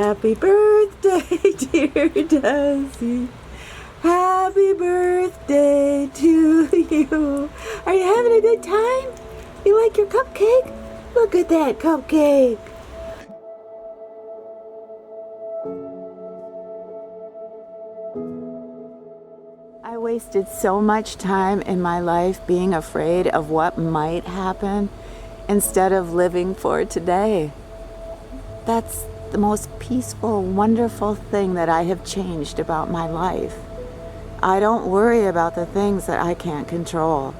Happy birthday, dear Desi. Happy birthday to you. Are you having a good time? You like your cupcake? Look at that cupcake. I wasted so much time in my life being afraid of what might happen instead of living for today. That's the most peaceful, wonderful thing that I have changed about my life. I don't worry about the things that I can't control.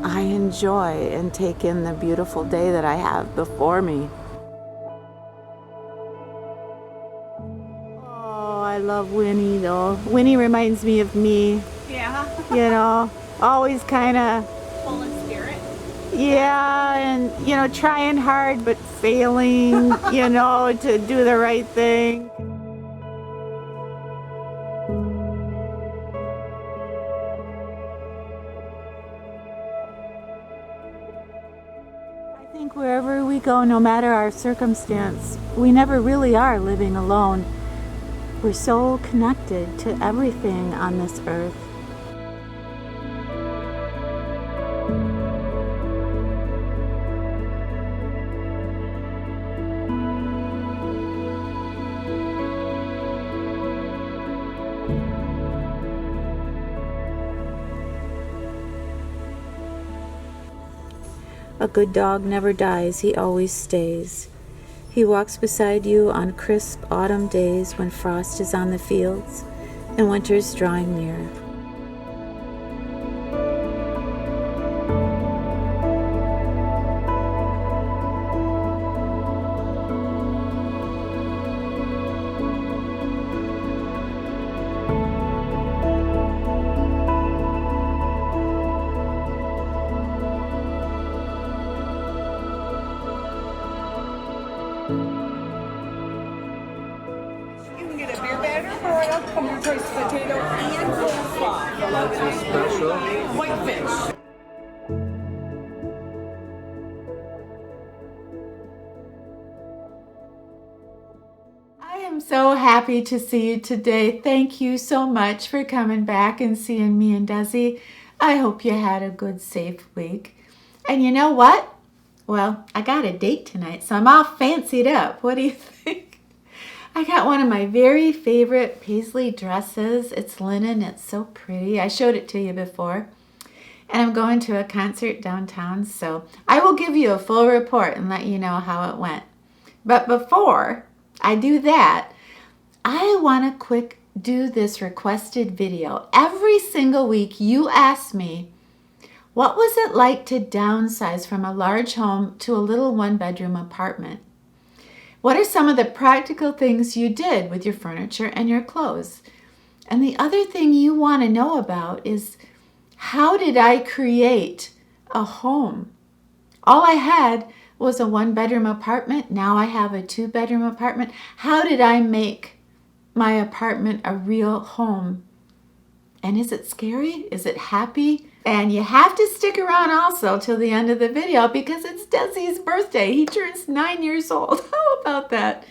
I enjoy and take in the beautiful day that I have before me. Oh, I love Winnie though. Winnie reminds me of me. Yeah. You know, always kind of Full in spirit. yeah, and trying hard but failing, to do the right thing. I think wherever we go, no matter our circumstance, we never really are living alone. We're so connected to everything on this earth. A good dog never dies, he always stays. He walks beside you on crisp autumn days when frost is on the fields and winter's drawing near. You can get a beer batter for it. Come your choice potato and coleslaw. Special. Whitefish. I am so happy to see you today. Thank you so much for coming back and seeing me and Desi. I hope you had a good, safe week. And you know what? Well, I got a date tonight, so I'm all fancied up. What do you think? I got one of my very favorite paisley dresses. It's linen. It's so pretty. I showed it to you before. And I'm going to a concert downtown, so I will give you a full report and let you know how it went. But before I do that, I want to quick do this requested video. Every single week you ask me, what was it like to downsize from a large home to a little one-bedroom apartment? What are some of the practical things you did with your furniture and your clothes? And the other thing you want to know about is, how did I create a home? All I had was a one-bedroom apartment. Now I have a two-bedroom apartment. How did I make my apartment a real home? And is it scary? Is it happy? And you have to stick around also till the end of the video because it's Desi's birthday. He turns 9 years old. How about that?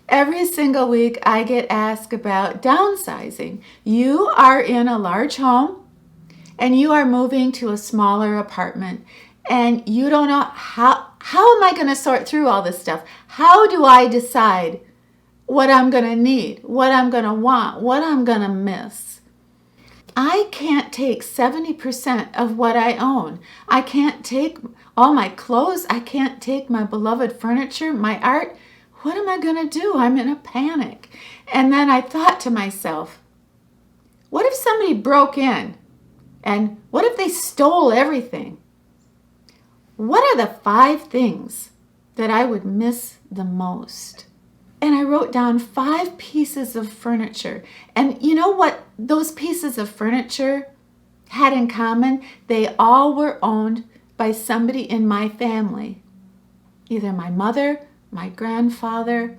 Every single week I get asked about downsizing. You are in a large home and you are moving to a smaller apartment and you don't know how am I going to sort through all this stuff? How do I decide what I'm going to need, what I'm going to want, what I'm going to miss? I can't take 70% of what I own. I can't take all my clothes. I can't take my beloved furniture, my art. What am I going to do? I'm in a panic. And then I thought to myself, what if somebody broke in? And what if they stole everything? What are the 5 things that I would miss the most? And I wrote down 5 pieces of furniture. And you know what those pieces of furniture had in common? They all were owned by somebody in my family. Either my mother, my grandfather,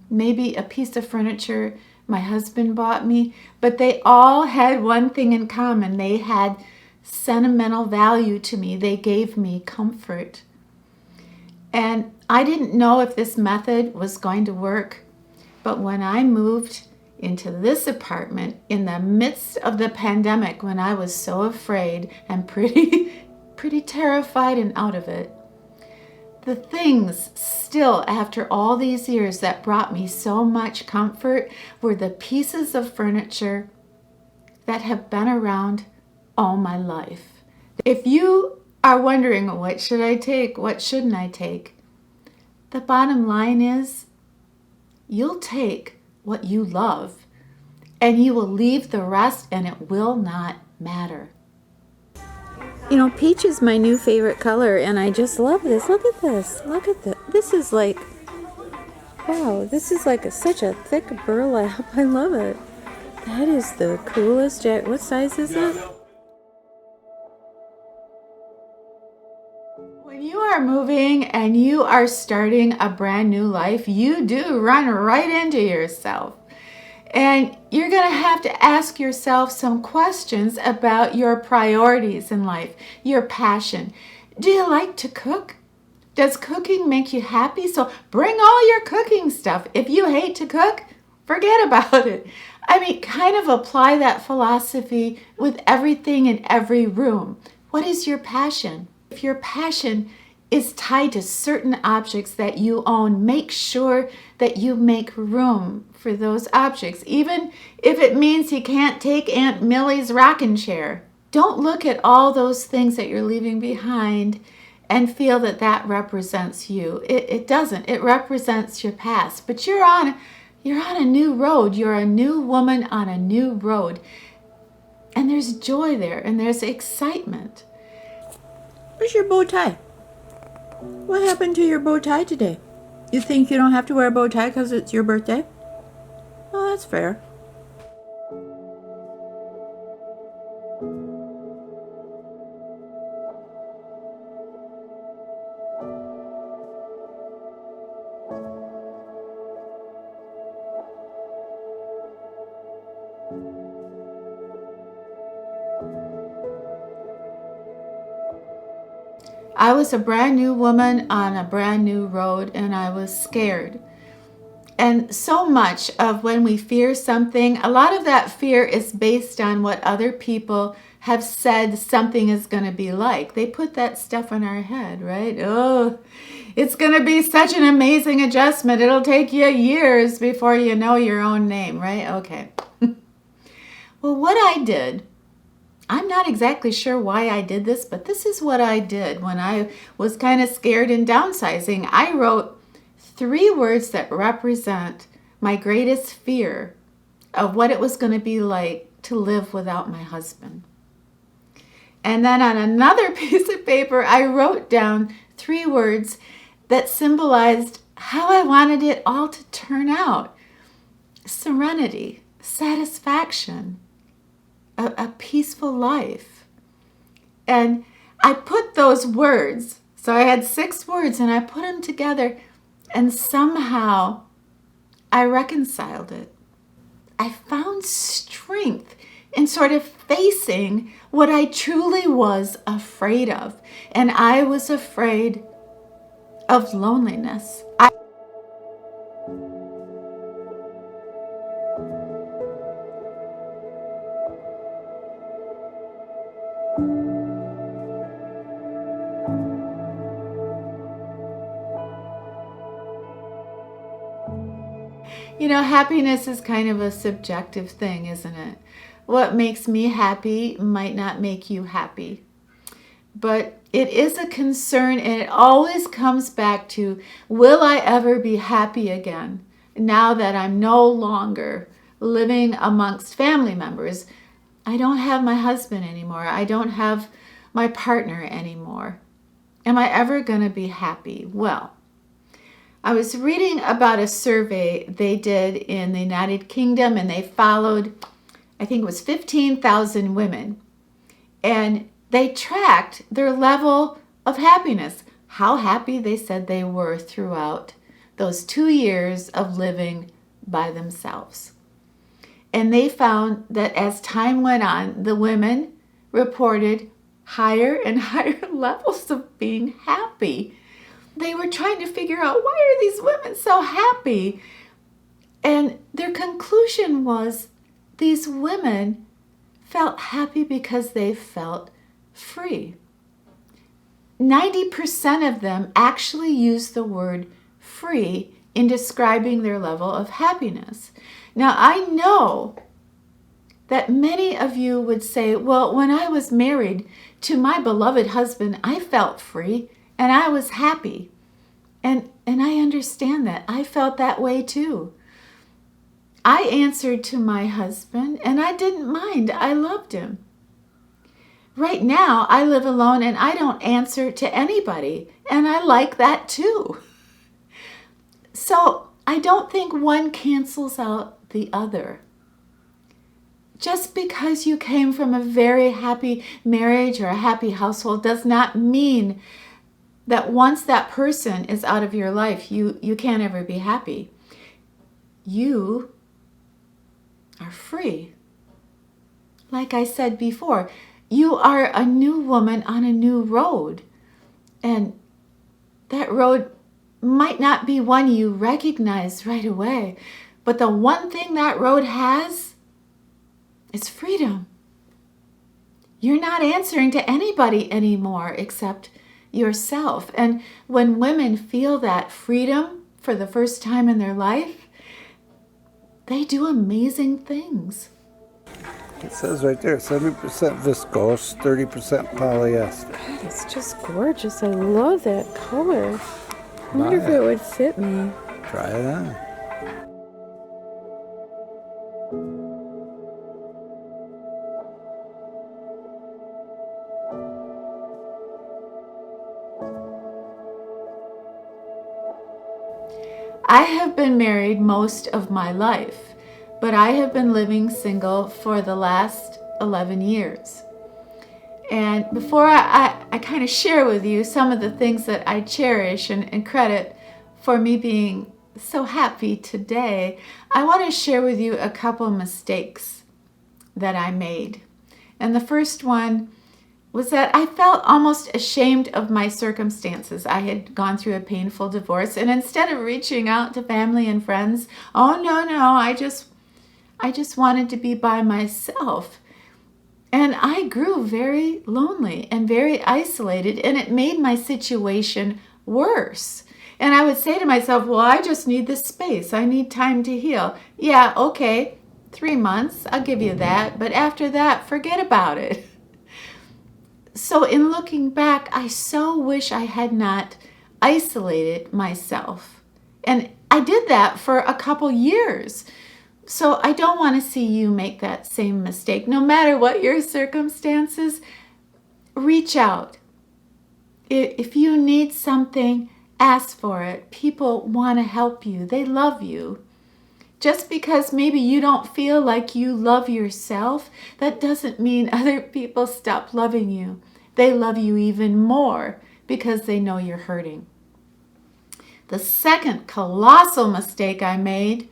maybe a piece of furniture my husband bought me. But they all had one thing in common. They had sentimental value to me. They gave me comfort. And I didn't know if this method was going to work, But when I moved into this apartment in the midst of the pandemic, when I was so afraid and pretty terrified and out of it, the things still after all these years that brought me so much comfort were the pieces of furniture that have been around all my life. If you are wondering, what should I take? What shouldn't I take? The bottom line is, you'll take what you love and you will leave the rest and it will not matter. You know, peach is my new favorite color, and I just love this. Look at this. Look at this. This is like, wow, this is like such a thick burlap. I love it. That is the coolest jacket. What size is it? When you are moving and you are starting a brand new life, you do run right into yourself. And you're going to have to ask yourself some questions about your priorities in life, your passion. Do you like to cook? Does cooking make you happy? So bring all your cooking stuff. If you hate to cook, forget about it. I mean, kind of apply that philosophy with everything in every room. What is your passion? If your passion is tied to certain objects that you own, make sure that you make room for those objects, even if it means you can't take Aunt Millie's rocking chair. Don't look at all those things that you're leaving behind and feel that that represents you. It doesn't. It represents your past. But you're on a new road. You're a new woman on a new road. And there's joy there, and there's excitement. Where's your bow tie? What happened to your bow tie today? You think you don't have to wear a bow tie because it's your birthday? Oh, that's fair. I was a brand new woman on a brand new road, and I was scared. And so much of when we fear something, a lot of that fear is based on what other people have said something is going to be like. They put that stuff in our head, right? Oh, it's going to be such an amazing adjustment. It'll take you years before you know your own name, right? Okay. Well, what I did, I'm not exactly sure why I did this, but this is what I did when I was kind of scared in downsizing. I wrote 3 words that represent my greatest fear of what it was going to be like to live without my husband. And then on another piece of paper, I wrote down 3 words that symbolized how I wanted it all to turn out. Serenity, satisfaction, a peaceful life. And I put those words, so I had 6 words, and I put them together, and somehow I reconciled it. I found strength in sort of facing what I truly was afraid of. And I was afraid of loneliness. You know, happiness is kind of a subjective thing, isn't it? What makes me happy might not make you happy. But it is a concern, and it always comes back to, will I ever be happy again now that I'm no longer living amongst family members? I don't have my husband anymore. I don't have my partner anymore. Am I ever going to be happy? Well, I was reading about a survey they did in the United Kingdom, and they followed, I think it was 15,000 women, and they tracked their level of happiness, how happy they said they were throughout those 2 years of living by themselves. And they found that as time went on, the women reported higher and higher levels of being happy. They were trying to figure out, why are these women so happy? And their conclusion was these women felt happy because they felt free. 90% of them actually used the word free in describing their level of happiness. Now, I know that many of you would say, well, when I was married to my beloved husband, I felt free and I was happy. And I understand that. I felt that way too. I answered to my husband and I didn't mind. I loved him. Right now, I live alone and I don't answer to anybody, and I like that too. So I don't think one cancels out the other. Just because you came from a very happy marriage or a happy household does not mean that once that person is out of your life, you can't ever be happy. You are free. Like I said before, you are a new woman on a new road. And that road might not be one you recognize right away. But the one thing that road has is freedom. You're not answering to anybody anymore except yourself. And when women feel that freedom for the first time in their life, they do amazing things. It says right there, 70% viscose, 30% polyester. It's just gorgeous. I love that color. I wonder if it would fit me. Try it on. I have been married most of my life, but I have been living single for the last 11 years. And before I kind of share with you some of the things that I cherish and credit for me being so happy today, I want to share with you a couple mistakes that I made. And the first one was that I felt almost ashamed of my circumstances. I had gone through a painful divorce, and instead of reaching out to family and friends, oh no, I just wanted to be by myself. And I grew very lonely and very isolated, and it made my situation worse. And I would say to myself, well, I just need this space. I need time to heal. Yeah, okay, 3 months, I'll give you that. But after that, forget about it. So in looking back, I so wish I had not isolated myself. And I did that for a couple years. So I don't want to see you make that same mistake. No matter what your circumstances, reach out. If you need something, ask for it. People want to help you. They love you. Just because maybe you don't feel like you love yourself, that doesn't mean other people stop loving you. They love you even more because they know you're hurting. The second colossal mistake I made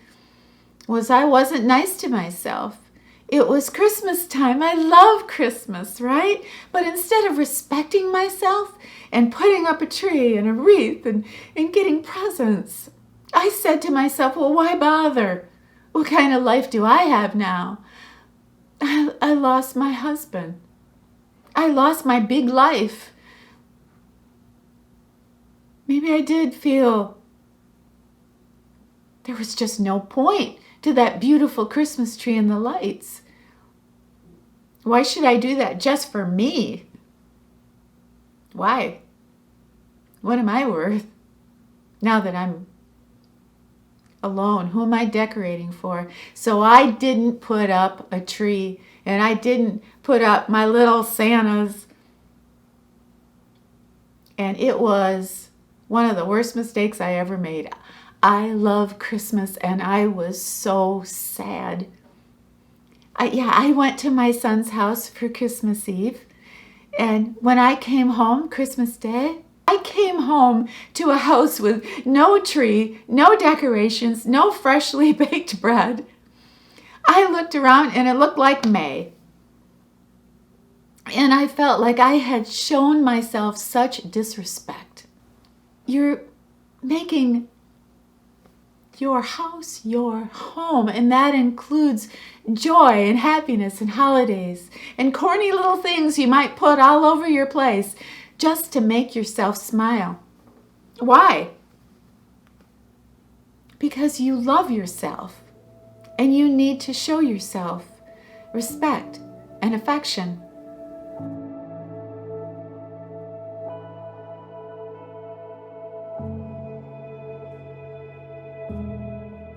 was I wasn't nice to myself. It was Christmas time. I love Christmas, right? But instead of respecting myself and putting up a tree and a wreath and getting presents, I said to myself, well, why bother? What kind of life do I have now? I lost my husband. I lost my big life. Maybe I did feel there was just no point to that beautiful Christmas tree and the lights. Why should I do that just for me? Why? What am I worth now that I'm alone? Who am I decorating for? So I didn't put up a tree, and I didn't put up my little Santas. And it was one of the worst mistakes I ever made. I love Christmas, and I was so sad. I went to my son's house for Christmas Eve, and when I came home Christmas Day, I came home to a house with no tree, no decorations, no freshly baked bread. I looked around and it looked like May. And I felt like I had shown myself such disrespect. You're making your house your home, and that includes joy and happiness and holidays and corny little things you might put all over your place just to make yourself smile. Why? Because you love yourself and you need to show yourself respect and affection.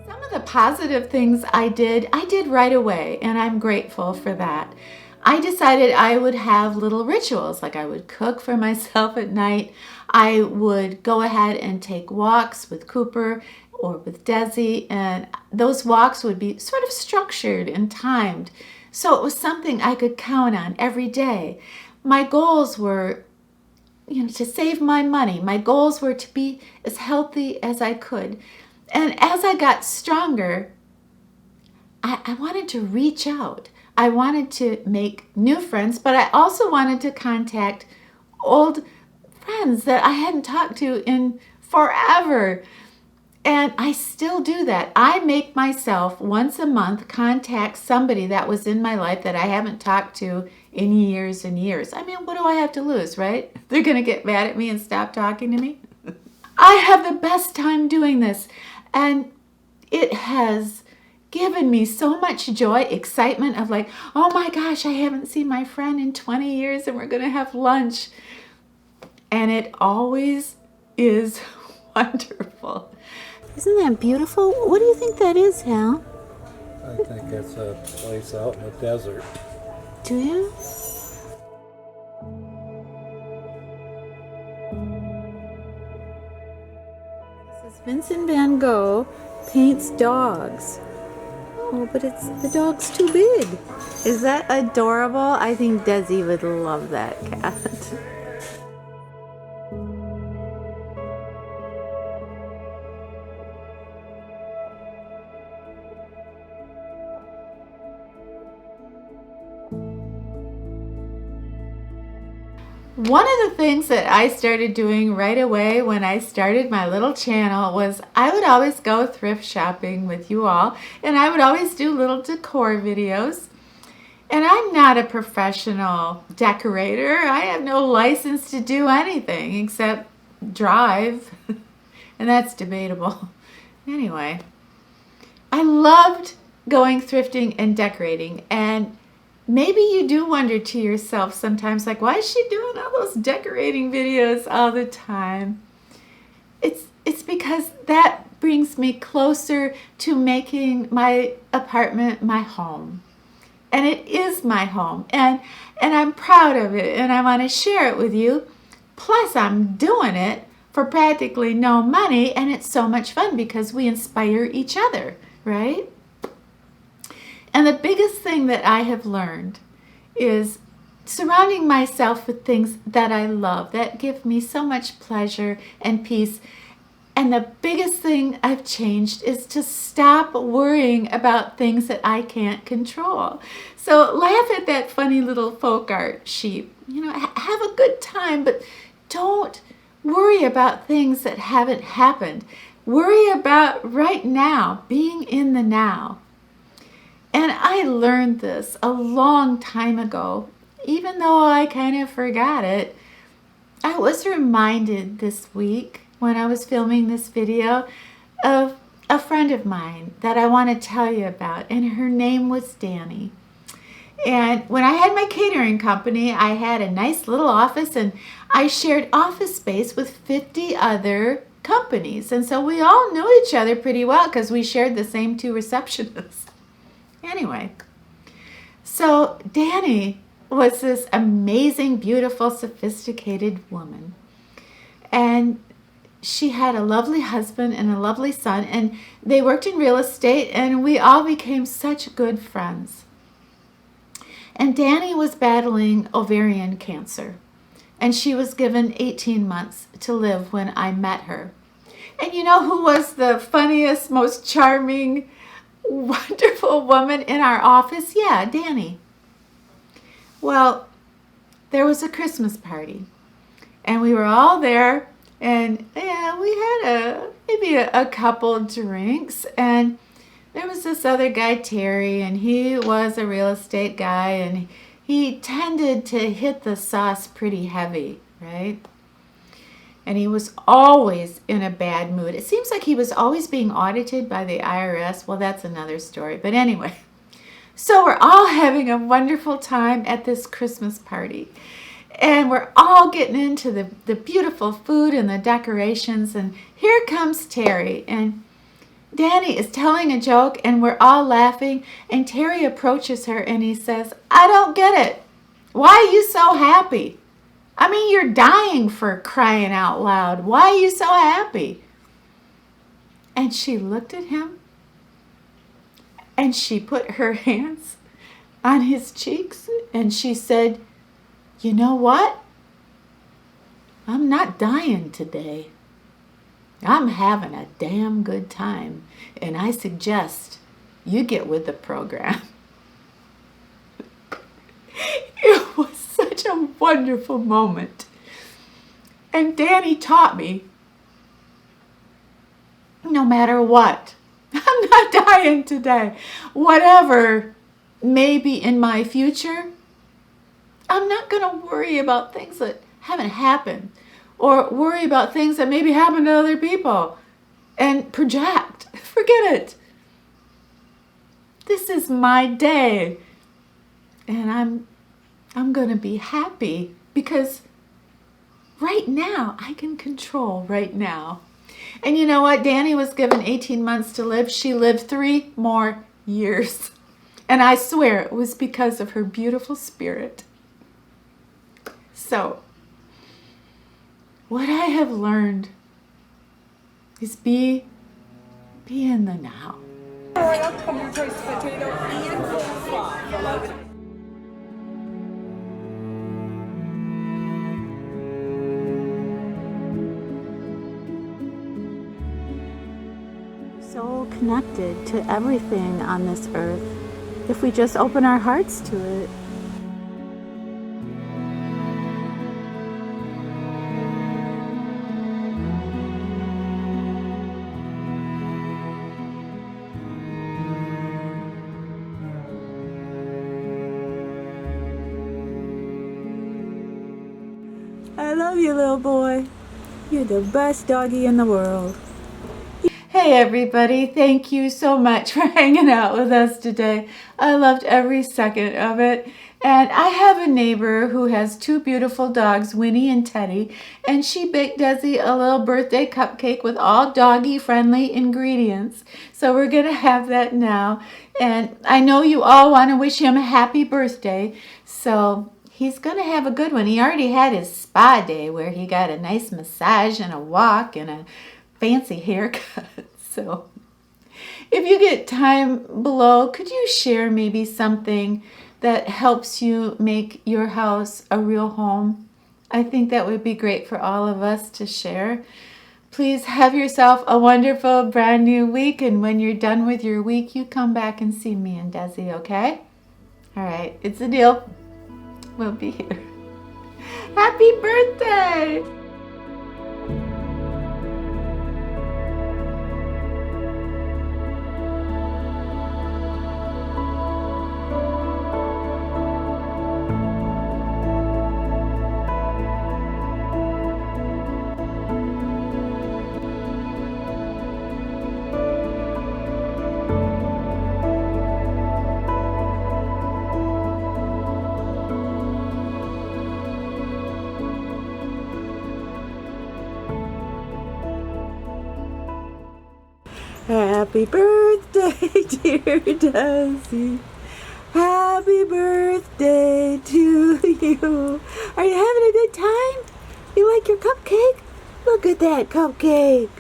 Some of the positive things I did right away, and I'm grateful for that. I decided I would have little rituals, like I would cook for myself at night. I would go ahead and take walks with Cooper or with Desi, and those walks would be sort of structured and timed. So it was something I could count on every day. My goals were, to save my money. My goals were to be as healthy as I could. And as I got stronger, I wanted to reach out. I wanted to make new friends, but I also wanted to contact old friends that I hadn't talked to in forever. And I still do that. I make myself once a month contact somebody that was in my life that I haven't talked to in years and years. I mean, what do I have to lose, right? They're going to get mad at me and stop talking to me. I have the best time doing this, and it has given me so much joy, excitement of like, oh my gosh, I haven't seen my friend in 20 years and we're going to have lunch. And it always is wonderful. Isn't that beautiful? What do you think that is, Hal? I think it's a place out in the desert. Do you? This is Vincent van Gogh paints dogs. Oh, but the dog's too big. Is that adorable? I think Desi would love that cat. One of the things that I started doing right away when I started my little channel was I would always go thrift shopping with you all, and I would always do little decor videos. And I'm not a professional decorator. I have no license to do anything except drive, and that's debatable. Anyway, I loved going thrifting and decorating, and maybe you do wonder to yourself sometimes, like, why is she doing all those decorating videos all the time? It's because that brings me closer to making my apartment my home. And it is my home. And I'm proud of it, and I want to share it with you. Plus, I'm doing it for practically no money, and it's so much fun because we inspire each other, right? And the biggest thing that I have learned is surrounding myself with things that I love, that give me so much pleasure and peace. And the biggest thing I've changed is to stop worrying about things that I can't control. So laugh at that funny little folk art sheep. Have a good time, but don't worry about things that haven't happened. Worry about right now, being in the now. And I learned this a long time ago. Even though I kind of forgot it, I was reminded this week when I was filming this video of a friend of mine that I want to tell you about, and her name was Dani. And when I had my catering company, I had a nice little office, and I shared office space with 50 other companies. And so we all knew each other pretty well because we shared the same 2 receptionists. Anyway, so Dani was this amazing, beautiful, sophisticated woman. And she had a lovely husband and a lovely son, and they worked in real estate, and we all became such good friends. And Dani was battling ovarian cancer, and she was given 18 months to live when I met her. And you know who was the funniest, most charming, wonderful woman in our office? Yeah, Dani. Well, there was a Christmas party, and we were all there, And yeah, we had maybe a couple drinks, and there was this other guy, Terry, and he was a real estate guy, and he tended to hit the sauce pretty heavy, right? And he was always in a bad mood. It seems like he was always being audited by the IRS. Well, that's another story. But anyway, so we're all having a wonderful time at this Christmas party. And we're all getting into the beautiful food and the decorations. And here comes Terry. And Dani is telling a joke, and we're all laughing. And Terry approaches her and he says, "I don't get it. Why are you so happy? I mean, you're dying, for crying out loud. Why are you so happy?" And she looked at him and she put her hands on his cheeks and she said, "You know what? I'm not dying today. I'm having a damn good time, and I suggest you get with the program." It was such a wonderful moment. And Dani taught me, no matter what, I'm not dying today. Whatever may be in my future, I'm not going to worry about things that haven't happened, or worry about things that maybe happen to other people and project. Forget it. This is my day, and I'm going to be happy because right now I can control right now. And you know what? Dani was given 18 months to live. She lived 3 more years. And I swear it was because of her beautiful spirit. So, what I have learned is be in the now. Broiled pumpkin choice potato and coleslaw. So connected to everything on this earth if we just open our hearts to it. I love you, little boy. You're the best doggy in the world. Hey everybody, thank you so much for hanging out with us today. I loved every second of it. And I have a neighbor who has 2 beautiful dogs, Winnie and Teddy, and she baked Desi a little birthday cupcake with all doggy friendly ingredients. So we're going to have that now. And I know you all want to wish him a happy birthday. So he's going to have a good one. He already had his spa day where he got a nice massage and a walk and a fancy haircut. So if you get time below, could you share maybe something that helps you make your house a real home? I think that would be great for all of us to share. Please have yourself a wonderful brand new week, and when you're done with your week, you come back and see me and Desi, okay? All right, it's a deal. We'll be here. Happy birthday! Happy birthday, dear Desi. Happy birthday to you. Are you having a good time? You like your cupcake? Look at that cupcake.